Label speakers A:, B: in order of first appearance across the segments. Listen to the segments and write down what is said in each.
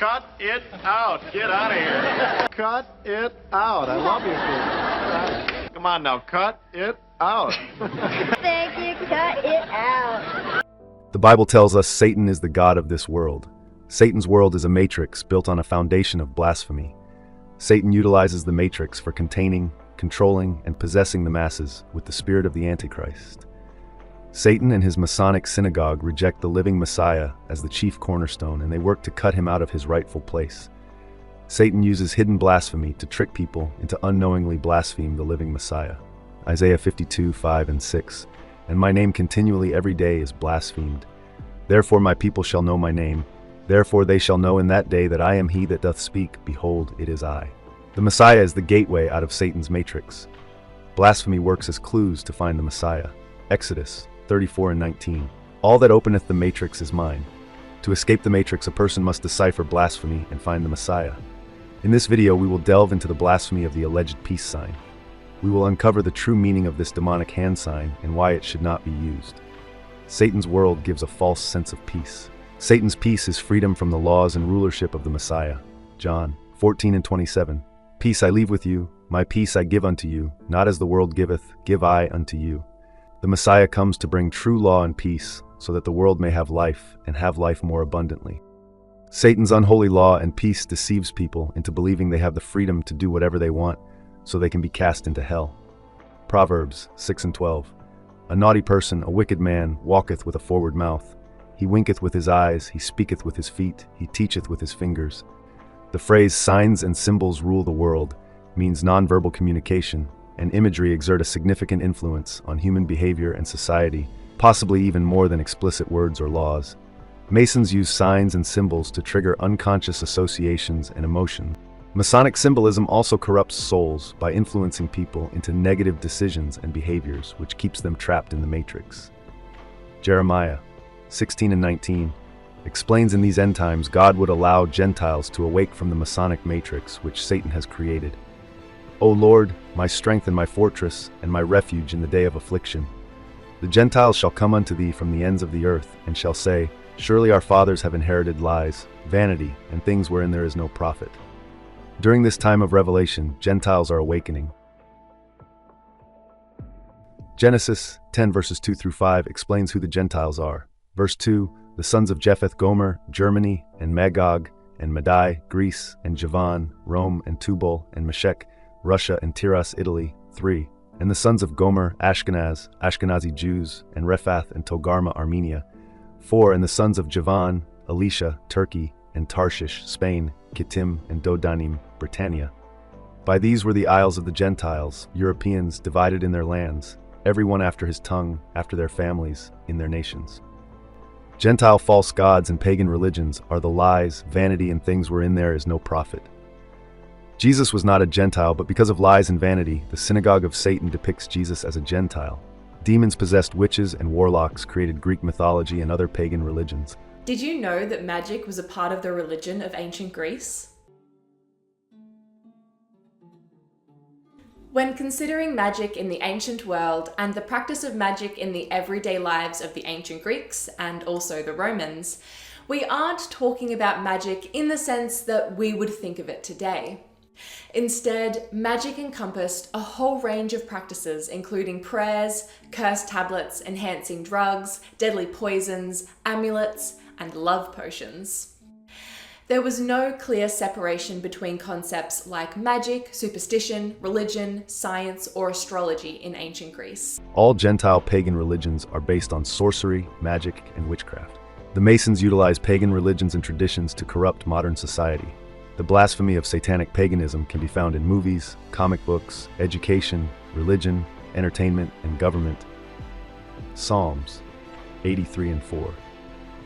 A: Cut it out. Get out of here. Cut it out. I love you, kid. Come on now, cut it out.
B: Thank you, cut it out.
C: The Bible tells us Satan is the god of this world. Satan's world is a matrix built on a foundation of blasphemy. Satan utilizes the matrix for containing, controlling, and possessing the masses with the spirit of the Antichrist. Satan and his Masonic synagogue reject the living Messiah as the chief cornerstone, and they work to cut him out of his rightful place. Satan uses hidden blasphemy to trick people into unknowingly blaspheme the living Messiah. Isaiah 52:5-6. And my name continually every day is blasphemed. Therefore my people shall know my name. Therefore they shall know in that day that I am he that doth speak. Behold, it is I. The Messiah is the gateway out of Satan's matrix. Blasphemy works as clues to find the Messiah. Exodus 34:19. All that openeth the matrix is mine. To escape the matrix, a person must decipher blasphemy and find the Messiah. In this video, we will delve into the blasphemy of the alleged peace sign. We will uncover the true meaning of this demonic hand sign and why it should not be used. Satan's world gives a false sense of peace. Satan's peace is freedom from the laws and rulership of the Messiah. John 14:27. Peace I leave with you, my peace I give unto you, not as the world giveth, give I unto you. The Messiah comes to bring true law and peace, so that the world may have life, and have life more abundantly. Satan's unholy law and peace deceives people into believing they have the freedom to do whatever they want, so they can be cast into hell. Proverbs 6:12. A naughty person, a wicked man, walketh with a forward mouth. He winketh with his eyes, he speaketh with his feet, he teacheth with his fingers. The phrase signs and symbols rule the world means nonverbal communication, and imagery exert a significant influence on human behavior and society, possibly even more than explicit words or laws. Masons use signs and symbols to trigger unconscious associations and emotions. Masonic symbolism also corrupts souls by influencing people into negative decisions and behaviors, which keeps them trapped in the matrix. Jeremiah 16:19 explains in these end times God would allow Gentiles to awake from the Masonic matrix which Satan has created. O Lord, my strength and my fortress, and my refuge in the day of affliction. The Gentiles shall come unto thee from the ends of the earth, and shall say, Surely our fathers have inherited lies, vanity, and things wherein there is no profit. During this time of revelation, Gentiles are awakening. Genesis 10:2-5 explains who the Gentiles are. Verse 2, the sons of Japheth, Gomer, Germany, and Magog, and Madai, Greece, and Javan, Rome, and Tubal, and Meshech, Russia, and Tiras, Italy. 3. And the sons of Gomer, Ashkenaz, Ashkenazi Jews, and Rephath, and Togarma, Armenia. 4. And the sons of Javan, Elisha, Turkey, and Tarshish, Spain, Kittim, and Dodanim, Britannia. By these were the isles of the Gentiles, Europeans, divided in their lands, everyone after his tongue, after their families, in their nations. Gentile false gods and pagan religions are the lies, vanity, and things wherein there is no profit. Jesus was not a Gentile, but because of lies and vanity, the synagogue of Satan depicts Jesus as a Gentile. Demons-possessed witches and warlocks created Greek mythology and other pagan religions.
D: Did you know that magic was a part of the religion of ancient Greece? When considering magic in the ancient world and the practice of magic in the everyday lives of the ancient Greeks and also the Romans, we aren't talking about magic in the sense that we would think of it today. Instead, magic encompassed a whole range of practices, including prayers, cursed tablets, enhancing drugs, deadly poisons, amulets, and love potions. There was no clear separation between concepts like magic, superstition, religion, science, or astrology in ancient Greece.
C: All Gentile pagan religions are based on sorcery, magic, and witchcraft. The Masons utilize pagan religions and traditions to corrupt modern society. The blasphemy of satanic paganism can be found in movies, comic books, education, religion, entertainment, and government. Psalms 83:4.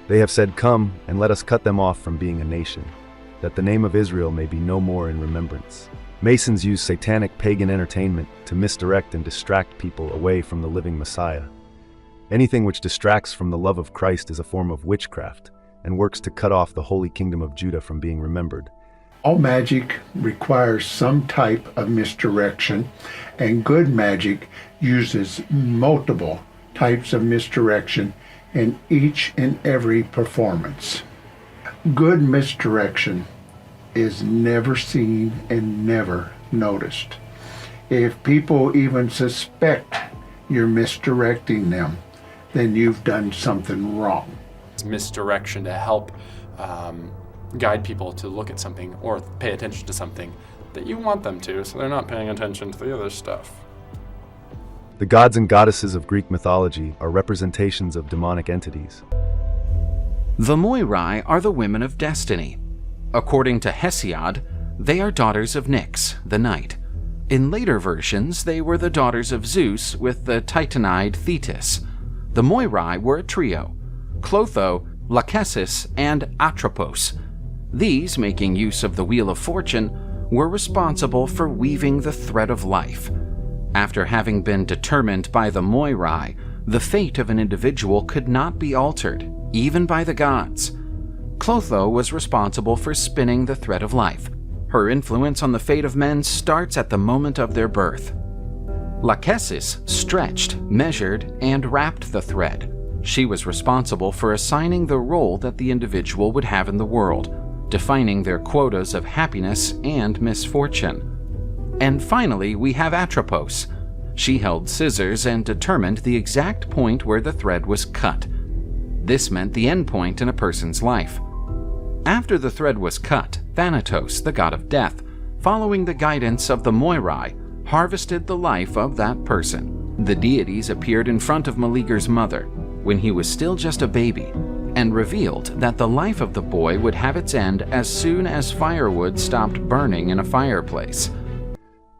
C: They have said, Come, and let us cut them off from being a nation, that the name of Israel may be no more in remembrance. Masons use satanic pagan entertainment to misdirect and distract people away from the living Messiah. Anything which distracts from the love of Christ is a form of witchcraft and works to cut off the holy kingdom of Judah from being remembered.
E: All magic requires some type of misdirection, and good magic uses multiple types of misdirection in each and every performance. Good misdirection is never seen and never noticed. If people even suspect you're misdirecting them, then you've done something wrong.
F: It's misdirection to help guide people to look at something or pay attention to something that you want them to, so they're not paying attention to the other stuff.
C: The gods and goddesses of Greek mythology are representations of demonic entities.
G: The Moirai are the women of destiny. According to Hesiod, they are daughters of Nyx, the night. In later versions, they were the daughters of Zeus with the Titanide Thetis. The Moirai were a trio: Clotho, Lachesis, and Atropos. These, making use of the Wheel of Fortune, were responsible for weaving the thread of life. After having been determined by the Moirai, the fate of an individual could not be altered, even by the gods. Clotho was responsible for spinning the thread of life. Her influence on the fate of men starts at the moment of their birth. Lachesis stretched, measured, and wrapped the thread. She was responsible for assigning the role that the individual would have in the world, defining their quotas of happiness and misfortune. And finally, we have Atropos. She held scissors and determined the exact point where the thread was cut. This meant the end point in a person's life. After the thread was cut, Thanatos, the god of death, following the guidance of the Moirai, harvested the life of that person. The deities appeared in front of Meleager's mother when he was still just a baby, and revealed that the life of the boy would have its end as soon as firewood stopped burning in a fireplace.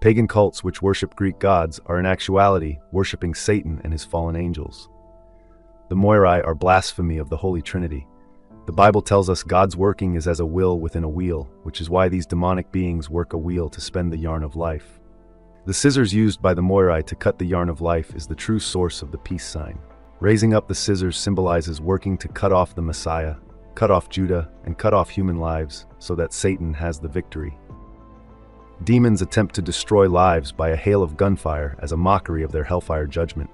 C: Pagan cults which worship Greek gods are in actuality worshiping Satan and his fallen angels. The Moirai are blasphemy of the Holy Trinity. The Bible tells us God's working is as a will within a wheel, which is why these demonic beings work a wheel to spin the yarn of life. The scissors used by the Moirai to cut the yarn of life is the true source of the peace sign. Raising up the scissors symbolizes working to cut off the Messiah, cut off Judah, and cut off human lives so that Satan has the victory. Demons attempt to destroy lives by a hail of gunfire as a mockery of their hellfire judgment.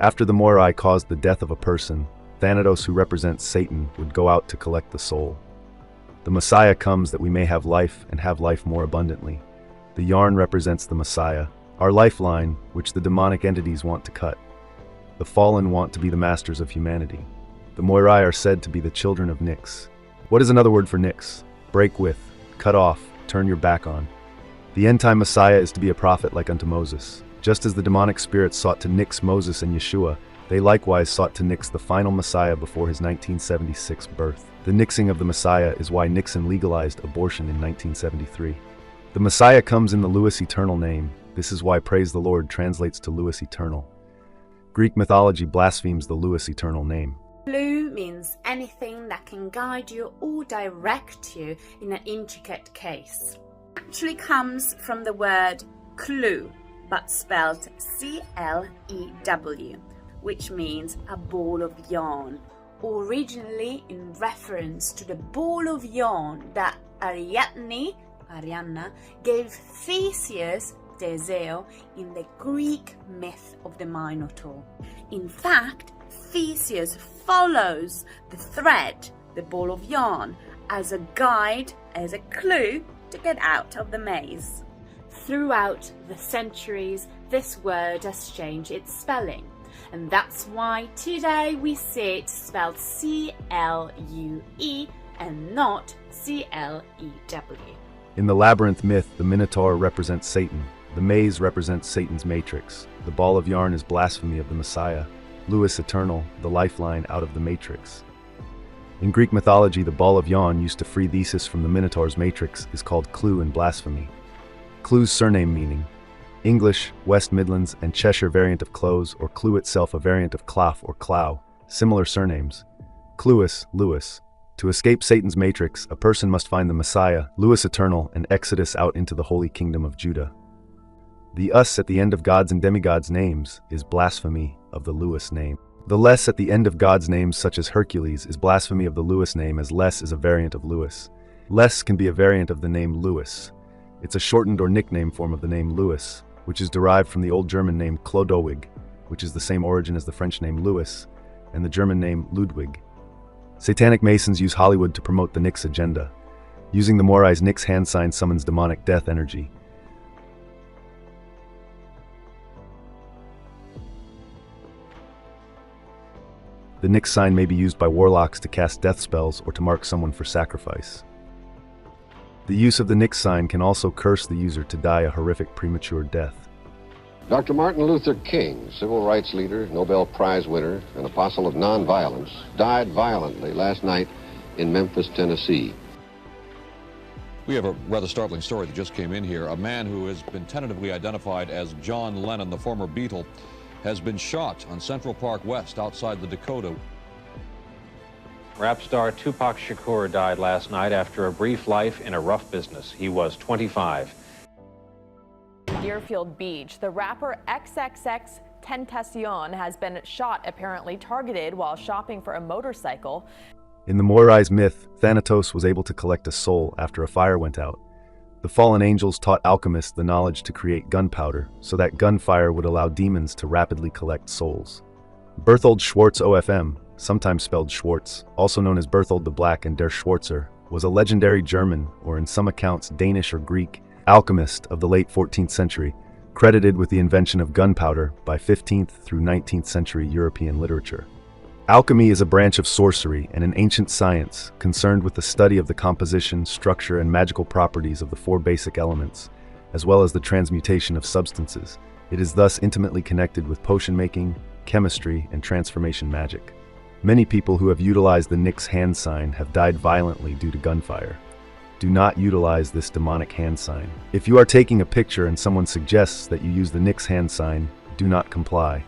C: After the Moirai caused the death of a person, Thanatos, who represents Satan, would go out to collect the soul. The Messiah comes that we may have life and have life more abundantly. The yarn represents the Messiah, our lifeline, which the demonic entities want to cut. The fallen want to be the masters of humanity. The Moirai are said to be the children of Nyx. What is another word for Nyx? Break with, cut off, turn your back on. The end-time Messiah is to be a prophet like unto Moses. Just as the demonic spirits sought to nix Moses and Yeshua, they likewise sought to nix the final Messiah before his 1976 birth. The nixing of the Messiah is why Nixon legalized abortion in 1973. The Messiah comes in the Louis Eternal name. This is why Praise the Lord translates to Louis Eternal. Greek mythology blasphemes the Louis Eternal name.
H: Clue means anything that can guide you or direct you in an intricate case. It actually comes from the word clue, but spelled C-L-E-W, which means a ball of yarn, originally in reference to the ball of yarn that Ariadne gave Theseus Teseo in the Greek myth of the Minotaur. In fact, Theseus follows the thread, the ball of yarn, as a guide, as a clue to get out of the maze. Throughout the centuries, this word has changed its spelling, and that's why today we see it spelled C-L-U-E and not C-L-E-W.
C: In the labyrinth myth, the Minotaur represents Satan. The maze represents Satan's matrix. The ball of yarn is blasphemy of the Messiah. Louis Eternal, the lifeline out of the matrix. In Greek mythology, the ball of yarn used to free Theseus from the Minotaur's matrix is called clue in blasphemy. Clue's surname meaning: English, West Midlands, and Cheshire variant of close, or clue itself a variant of clough or clough. Similar surnames. Cluus, Lewis. To escape Satan's matrix, a person must find the Messiah, Louis Eternal, and exodus out into the holy kingdom of Judah. The us at the end of God's and demigods' names is blasphemy of the Louis name. The less at the end of God's names, such as Hercules, is blasphemy of the Louis name, as less is a variant of Louis. Less can be a variant of the name Louis. It's a shortened or nickname form of the name Louis, which is derived from the Old German name Chlodowig, which is the same origin as the French name Louis, and the German name Ludwig. Satanic Masons use Hollywood to promote the Nix agenda. Using the Morai's Nix hand sign summons demonic death energy. The Nix sign may be used by warlocks to cast death spells or to mark someone for sacrifice. The use of the Nix sign can also curse the user to die a horrific premature death.
I: Dr. Martin Luther King, civil rights leader, Nobel Prize winner, and apostle of nonviolence, died violently last night in Memphis, Tennessee.
J: We have a rather startling story that just came in here. A man who has been tentatively identified as John Lennon, the former Beatle, has been shot on Central Park West outside the Dakota.
K: Rap star Tupac Shakur died last night after a brief life in a rough business. He was 25.
L: Deerfield Beach, the rapper XXX Tentacion has been shot, apparently targeted while shopping for a motorcycle.
C: In the Morai's myth, Thanatos was able to collect a soul after a fire went out. The fallen angels taught alchemists the knowledge to create gunpowder, so that gunfire would allow demons to rapidly collect souls. Berthold Schwarz OFM, sometimes spelled Schwartz, also known as Berthold the Black and Der Schwarzer, was a legendary German, or in some accounts Danish or Greek, alchemist of the late 14th century, credited with the invention of gunpowder by 15th through 19th century European literature. Alchemy is a branch of sorcery and an ancient science concerned with the study of the composition, structure, and magical properties of the four basic elements, as well as the transmutation of substances. It is thus intimately connected with potion making, chemistry, and transformation magic. Many people who have utilized the Nix hand sign have died violently due to gunfire. Do not utilize this demonic hand sign. If you are taking a picture and someone suggests that you use the Nix hand sign, do not comply.